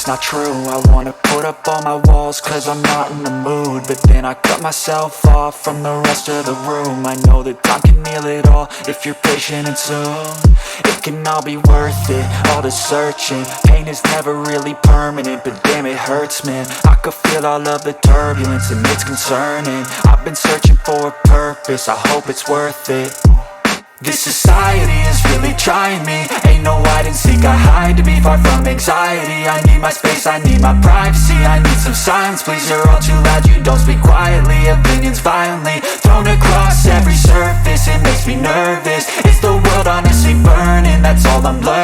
not true. I wanna put up all my walls cause I'm not in the mood, but then I cut myself off from the rest of the room. I know that time can heal it all if you're patient and soon it can all be worth it, all the searching. Pain is never really permanent, but damn it hurts, man. I could feel all of the turbulence and it's concerning. I've been searching for a purpose, I hope it's worth it. This society is really trying me. Ain't no hide and seek, I hide to be far from anxiety. I need my space, I need my privacy, I need some silence, please. You're all too loud, you don't speak quietly. Opinions violently thrown across every surface, it makes me nervous. Is the world honestly burning? That's all I'm learning.